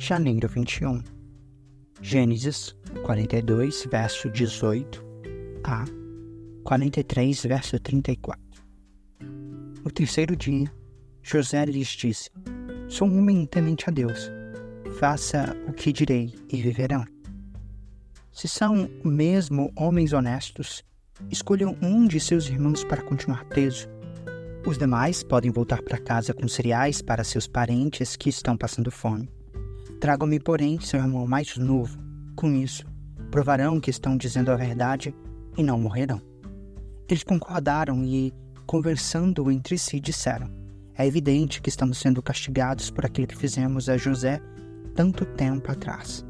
janeiro 21. Gênesis 42, verso 18 a 43, verso 34. No terceiro dia, José lhes disse: Sou um homem temente a Deus. Faça o que direi e viverão. Se são mesmo homens honestos, escolham um de seus irmãos para continuar preso. Os demais podem voltar para casa com cereais para seus parentes que estão passando fome. Tragam-me, porém, seu irmão mais novo. Com isso, provarão que estão dizendo a verdade e não morrerão. Eles concordaram e, conversando entre si, disseram: É evidente que estamos sendo castigados por aquilo que fizemos a José tanto tempo atrás.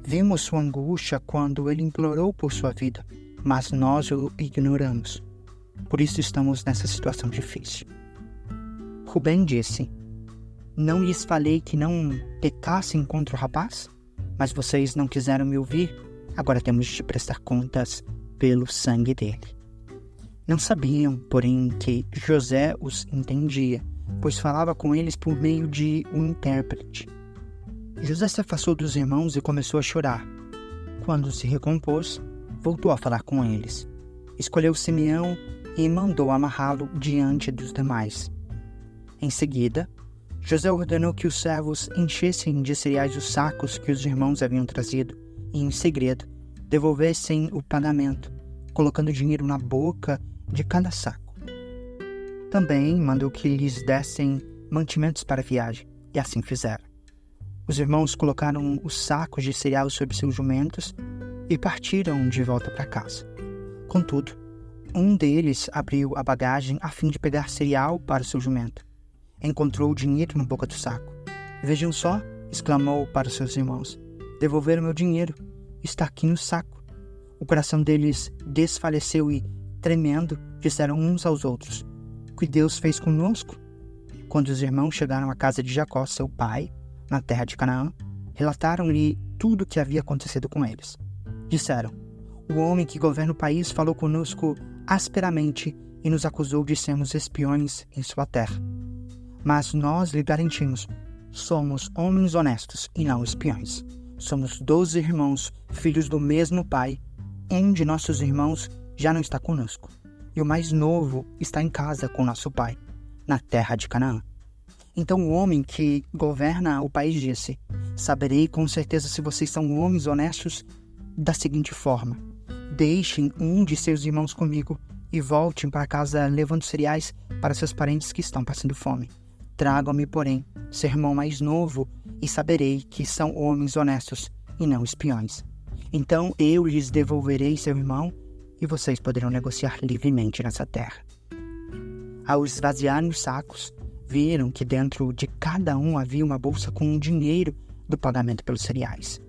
Vimos sua angústia quando ele implorou por sua vida, mas nós o ignoramos. Por isso estamos nessa situação difícil. Rubem disse: Não lhes falei que não pecassem contra o rapaz? Mas vocês não quiseram me ouvir. Agora temos de prestar contas pelo sangue dele. Não sabiam, porém, que José os entendia, pois falava com eles por meio de um intérprete. José se afastou dos irmãos e começou a chorar. Quando se recompôs, voltou a falar com eles. Escolheu Simeão e mandou amarrá-lo diante dos demais. Em seguida, José ordenou que os servos enchessem de cereais os sacos que os irmãos haviam trazido e, em segredo, devolvessem o pagamento, colocando dinheiro na boca de cada saco. Também mandou que lhes dessem mantimentos para a viagem, e assim fizeram. Os irmãos colocaram os sacos de cereal sobre seus jumentos e partiram de volta para casa. Contudo, um deles abriu a bagagem a fim de pegar cereal para o seu jumento. Encontrou o dinheiro na boca do saco. Vejam só, exclamou para os seus irmãos. Devolveram meu dinheiro. Está aqui no saco. O coração deles desfaleceu e, tremendo, disseram uns aos outros: O que Deus fez conosco? Quando os irmãos chegaram à casa de Jacó, seu pai, na terra de Canaã, relataram-lhe tudo o que havia acontecido com eles. Disseram: O homem que governa o país falou conosco asperamente e nos acusou de sermos espiões em sua terra. Mas nós lhe garantimos: somos homens honestos e não espiões. Somos 12 irmãos, filhos do mesmo pai. Um de nossos irmãos já não está conosco, e o mais novo está em casa com nosso pai, na terra de Canaã. Então o homem que governa o país disse: Saberei com certeza se vocês são homens honestos da seguinte forma: Deixem um de seus irmãos comigo e voltem para casa levando cereais para seus parentes que estão passando fome. Tragam-me, porém, seu irmão mais novo e saberei que são homens honestos e não espiões. Então eu lhes devolverei seu irmão e vocês poderão negociar livremente nessa terra. Ao esvaziarem os sacos, viram que dentro de cada um havia uma bolsa com o dinheiro do pagamento pelos cereais.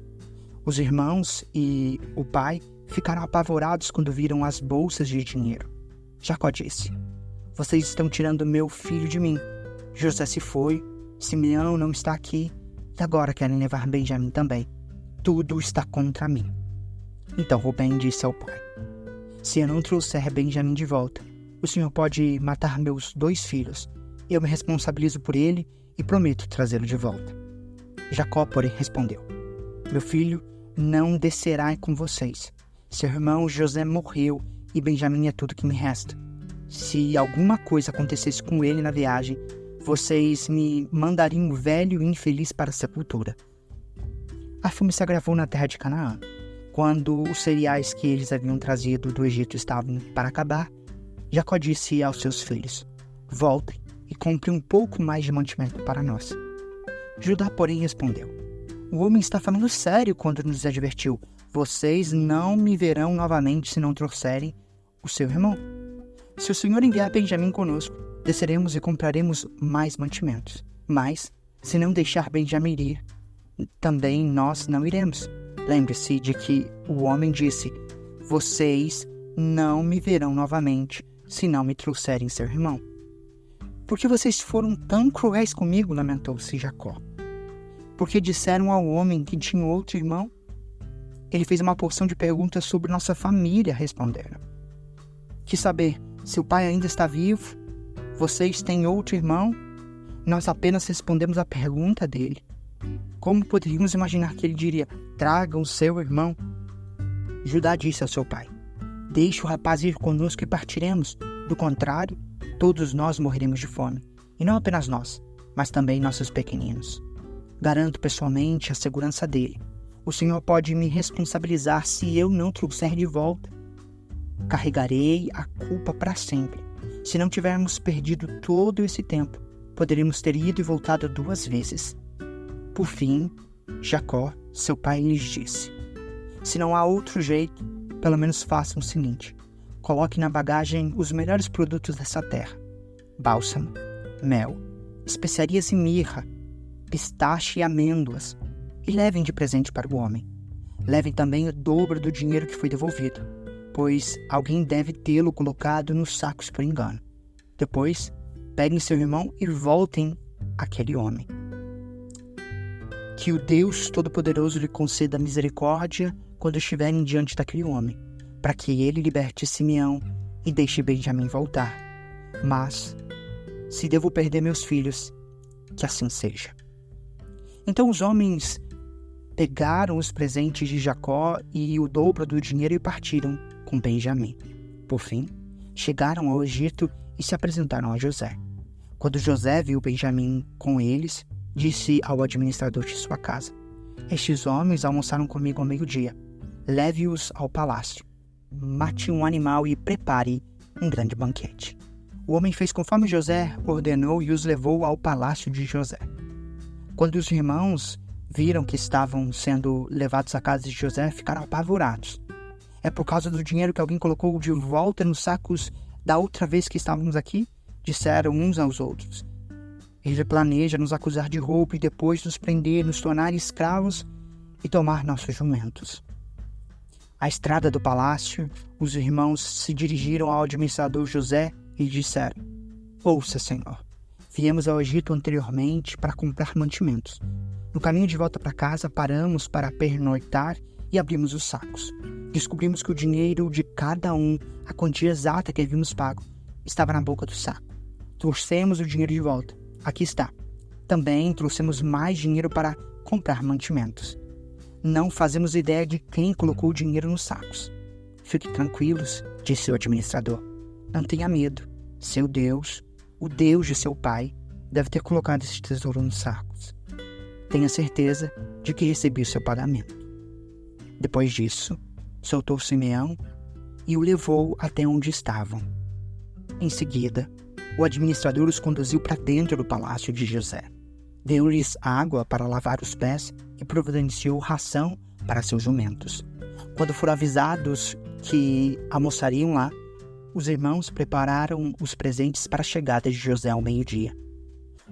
Os irmãos e o pai ficaram apavorados quando viram as bolsas de dinheiro. Jacó disse: Vocês estão tirando meu filho de mim. José se foi, Simeão não está aqui, e agora querem levar Benjamim também. Tudo está contra mim. Então Rubem disse ao pai: Se eu não trouxer Benjamim de volta, o senhor pode matar meus 2 filhos. Eu me responsabilizo por ele e prometo trazê-lo de volta. Jacó, porém, respondeu: Meu filho não descerá com vocês. Seu irmão José morreu e Benjamim é tudo que me resta. Se alguma coisa acontecesse com ele na viagem, vocês me mandariam velho e infeliz para a sepultura. A fome se agravou na terra de Canaã. Quando os cereais que eles haviam trazido do Egito estavam para acabar, Jacó disse aos seus filhos: Voltem e comprem um pouco mais de mantimento para nós. Judá, porém, respondeu: O homem está falando sério quando nos advertiu: Vocês não me verão novamente se não trouxerem o seu irmão. Se o senhor enviar Benjamim conosco, desceremos e compraremos mais mantimentos. Mas, se não deixar Benjamim ir, também nós não iremos. Lembre-se de que o homem disse: Vocês não me verão novamente se não me trouxerem seu irmão. Por que vocês foram tão cruéis comigo? Lamentou-se Jacó. Porque disseram ao homem que tinha outro irmão? Ele fez uma porção de perguntas sobre nossa família, responderam. Quis saber se o pai ainda está vivo? Vocês têm outro irmão? Nós apenas respondemos a pergunta dele. Como poderíamos imaginar que ele diria: tragam seu irmão? Judá disse ao seu pai: deixe o rapaz ir conosco e partiremos. Do contrário, todos nós morreremos de fome. E não apenas nós, mas também nossos pequeninos. Garanto pessoalmente a segurança dele. O Senhor pode me responsabilizar se eu não trouxer de volta. Carregarei a culpa para sempre. Se não tivermos perdido todo esse tempo, poderíamos ter ido e voltado 2 vezes. Por fim, Jacó, seu pai, lhes disse: se não há outro jeito, pelo menos façam o seguinte: coloque na bagagem os melhores produtos dessa terra: bálsamo, mel, especiarias e mirra, pistache e amêndoas, e levem de presente para o homem. Levem também o dobro do dinheiro que foi devolvido, pois alguém deve tê-lo colocado nos sacos por engano. Depois, peguem seu irmão e voltem àquele homem. Que o Deus Todo-Poderoso lhe conceda misericórdia quando estiverem diante daquele homem, para que ele liberte Simeão e deixe Benjamim voltar. Mas, se devo perder meus filhos, que assim seja. Então os homens pegaram os presentes de Jacó e o dobro do dinheiro e partiram com Benjamim. Por fim, chegaram ao Egito e se apresentaram a José. Quando José viu Benjamim com eles, disse ao administrador de sua casa: estes homens almoçaram comigo ao meio-dia. Leve-os ao palácio. Mate um animal e prepare um grande banquete. O homem fez conforme José ordenou e os levou ao palácio de José. Quando os irmãos viram que estavam sendo levados à casa de José, ficaram apavorados. É por causa do dinheiro que alguém colocou de volta nos sacos da outra vez que estávamos aqui? Disseram uns aos outros. Ele planeja nos acusar de roubo e depois nos prender, nos tornar escravos e tomar nossos jumentos. À estrada do palácio, os irmãos se dirigiram ao administrador José e disseram: ouça, Senhor, viemos ao Egito anteriormente para comprar mantimentos. No caminho de volta para casa, paramos para pernoitar e abrimos os sacos. Descobrimos que o dinheiro de cada um, a quantia exata que havíamos pago, estava na boca do saco. Trouxemos o dinheiro de volta. Aqui está. Também trouxemos mais dinheiro para comprar mantimentos. Não fazemos ideia de quem colocou o dinheiro nos sacos. Fiquem tranquilos, disse o administrador. Não tenha medo. Seu Deus, o Deus de seu pai, deve ter colocado esse tesouro nos sacos. Tenha certeza de que recebi o seu pagamento. Depois disso, soltou Simeão e o levou até onde estavam. Em seguida, o administrador os conduziu para dentro do palácio de José. Deu-lhes água para lavar os pés e providenciou ração para seus jumentos. Quando foram avisados que almoçariam lá, os irmãos prepararam os presentes para a chegada de José ao meio-dia.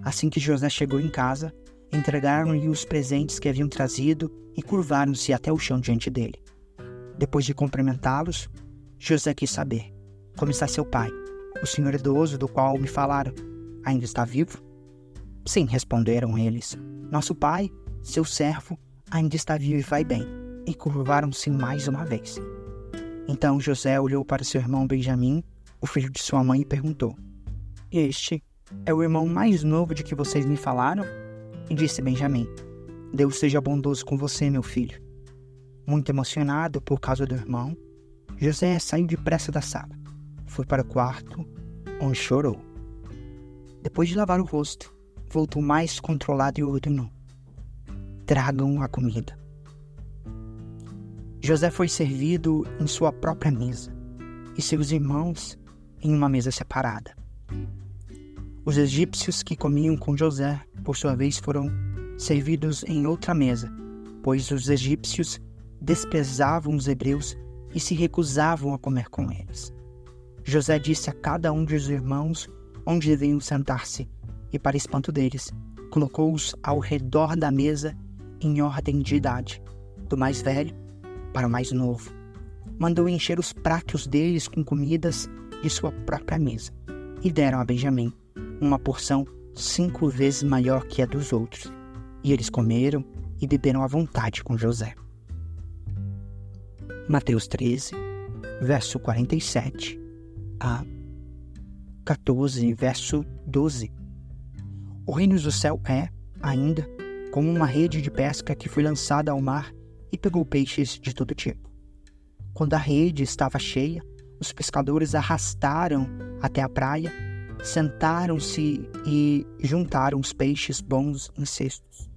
Assim que José chegou em casa, entregaram-lhe os presentes que haviam trazido e curvaram-se até o chão diante dele. Depois de cumprimentá-los, José quis saber: como está seu pai? O senhor idoso do qual me falaram, ainda está vivo? Sim, responderam eles. Nosso pai, seu servo, ainda está vivo e vai bem. E curvaram-se mais uma vez. Então José olhou para seu irmão Benjamim, o filho de sua mãe, e perguntou: este é o irmão mais novo de que vocês me falaram? E disse Benjamim: Deus seja bondoso com você, meu filho. Muito emocionado por causa do irmão, José saiu depressa da sala. Foi para o quarto, onde chorou. Depois de lavar o rosto, voltou mais controlado e ordenou: tragam a comida. José foi servido em sua própria mesa, e seus irmãos em uma mesa separada. Os egípcios que comiam com José, por sua vez, foram servidos em outra mesa, pois os egípcios desprezavam os hebreus e se recusavam a comer com eles. José disse a cada um dos irmãos onde deviam sentar-se, e, para espanto deles, colocou-os ao redor da mesa em ordem de idade, do mais velho para o mais novo. Mandou encher os pratos deles com comidas de sua própria mesa, e deram a Benjamim uma porção 5 vezes maior que a dos outros, e eles comeram e beberam à vontade com José. Mateus 13, verso 47 a 14, verso 12. O reino do céu é, ainda, como uma rede de pesca que foi lançada ao mar e pegou peixes de todo tipo. Quando a rede estava cheia, os pescadores arrastaram até a praia, sentaram-se e juntaram os peixes bons em cestos,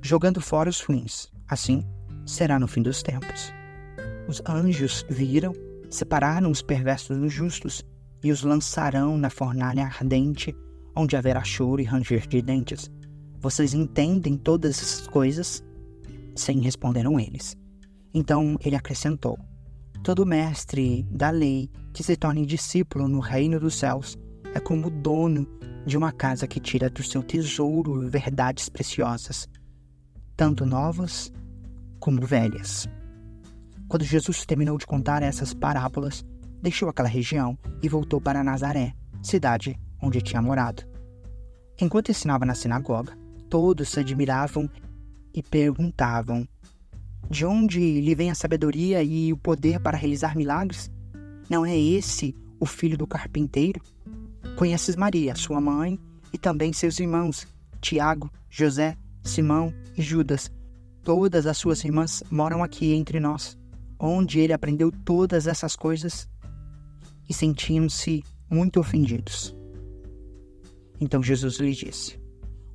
jogando fora os ruins. Assim será no fim dos tempos. Os anjos viram, separaram os perversos dos justos e os lançarão na fornalha ardente, onde haverá choro e ranger de dentes. Vocês entendem todas essas coisas? Sim, responderam eles. Então ele acrescentou: todo mestre da lei que se torne discípulo no reino dos céus é como o dono de uma casa que tira do seu tesouro verdades preciosas, tanto novas como velhas. Quando Jesus terminou de contar essas parábolas, deixou aquela região e voltou para Nazaré, cidade onde tinha morado. Enquanto ensinava na sinagoga, todos se admiravam e perguntavam: de onde lhe vem a sabedoria e o poder para realizar milagres? Não é esse o filho do carpinteiro? Conheces Maria, sua mãe, e também seus irmãos, Tiago, José, Simão e Judas. Todas as suas irmãs moram aqui entre nós. Onde ele aprendeu todas essas coisas? E sentiam-se muito ofendidos. Então Jesus lhe disse: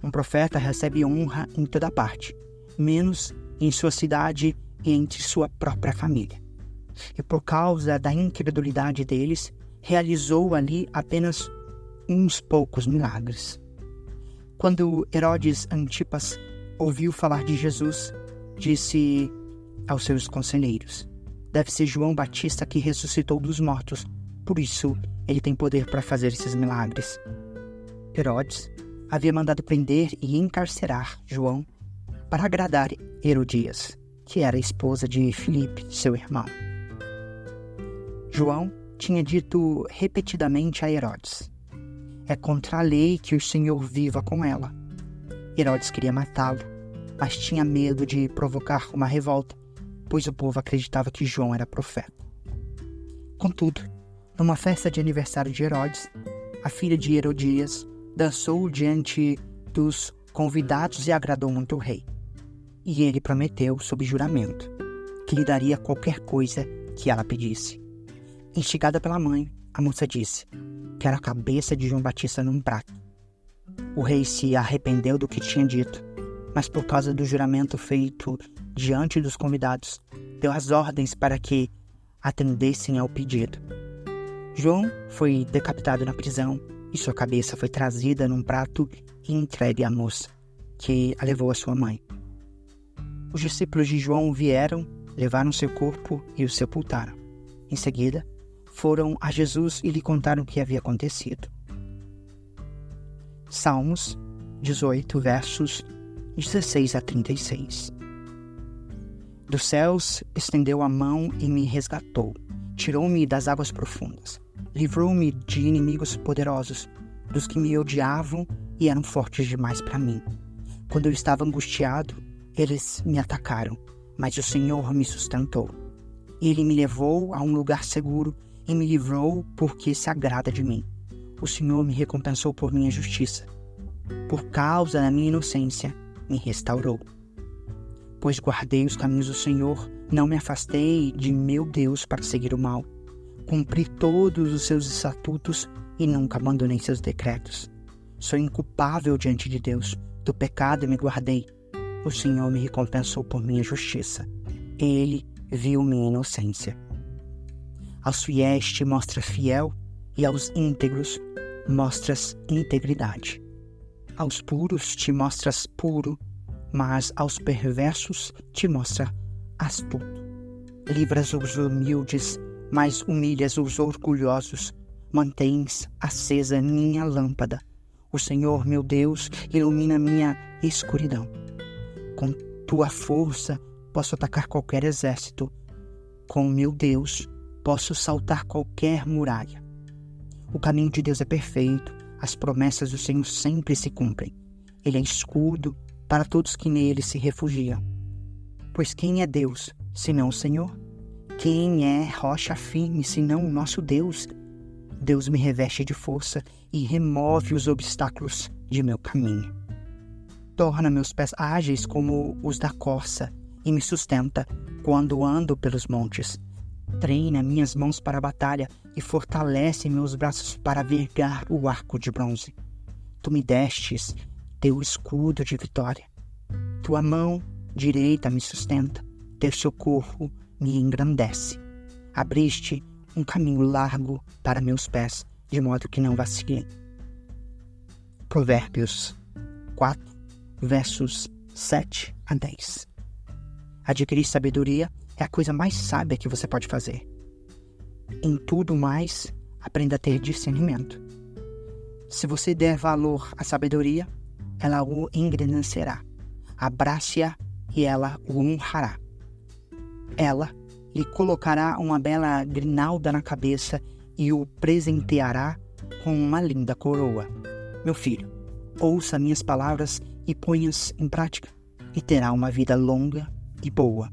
um profeta recebe honra em toda parte, menos em sua cidade e entre sua própria família. E por causa da incredulidade deles, realizou ali apenas uns poucos milagres. Quando Herodes Antipas ouviu falar de Jesus, disse aos seus conselheiros: deve ser João Batista que ressuscitou dos mortos, por isso ele tem poder para fazer esses milagres. Herodes havia mandado prender e encarcerar João para agradar Herodias, que era a esposa de Filipe, seu irmão. João tinha dito repetidamente a Herodes: é contra a lei que o Senhor viva com ela. Herodes queria matá-lo, mas tinha medo de provocar uma revolta, pois o povo acreditava que João era profeta. Contudo, numa festa de aniversário de Herodes, a filha de Herodias dançou diante dos convidados e agradou muito o rei. E ele prometeu, sob juramento, que lhe daria qualquer coisa que ela pedisse. Instigada pela mãe, a moça disse: quero a cabeça de João Batista num prato. O rei se arrependeu do que tinha dito, mas por causa do juramento feito diante dos convidados, deu as ordens para que atendessem ao pedido. João foi decapitado na prisão e sua cabeça foi trazida num prato e entregue à moça, que a levou à sua mãe. Os discípulos de João vieram, levaram seu corpo e o sepultaram. Em seguida, foram a Jesus e lhe contaram o que havia acontecido. Salmos 18, versos 16 a 36. Dos céus estendeu a mão e me resgatou. Tirou-me das águas profundas. Livrou-me de inimigos poderosos, dos que me odiavam e eram fortes demais para mim. Quando eu estava angustiado, eles me atacaram, mas o Senhor me sustentou. Ele me levou a um lugar seguro e me livrou porque se agrada de mim. O Senhor me recompensou por minha justiça. Por causa da minha inocência, me restaurou. Pois guardei os caminhos do Senhor, não me afastei de meu Deus para seguir o mal. Cumpri todos os seus estatutos e nunca abandonei seus decretos. Sou inculpável diante de Deus, do pecado me guardei. O Senhor me recompensou por minha justiça. Ele viu minha inocência. Aos fiéis te mostras fiel e aos íntegros mostras integridade. Aos puros te mostras puro, mas aos perversos te mostra astuto. Livras os humildes, mas humilhas os orgulhosos. Mantens acesa minha lâmpada. O Senhor, meu Deus, ilumina minha escuridão. Com tua força posso atacar qualquer exército. Com meu Deus posso saltar qualquer muralha. O caminho de Deus é perfeito. As promessas do Senhor sempre se cumprem. Ele é escudo para todos que nele se refugiam. Pois quem é Deus, senão o Senhor? Quem é rocha firme, senão o nosso Deus? Deus me reveste de força e remove os obstáculos de meu caminho. torna meus pés ágeis como os da corça e me sustenta quando ando pelos montes. Treina minhas mãos para a batalha e fortalece meus braços para vergar o arco de bronze. Tu me destes teu escudo de vitória. Tua mão direita me sustenta, teu socorro me engrandece. Abriste um caminho largo para meus pés, de modo que não vacilem. Provérbios 4, versos 7 a 10. Adquirir sabedoria é a coisa mais sábia que você pode fazer. Em tudo mais, aprenda a ter discernimento. Se você der valor à sabedoria, ela o engrandecerá. Abrace-a e ela o honrará. Ela lhe colocará uma bela grinalda na cabeça e o presenteará com uma linda coroa. Meu filho, ouça minhas palavras e ponha-as em prática, e terá uma vida longa e boa.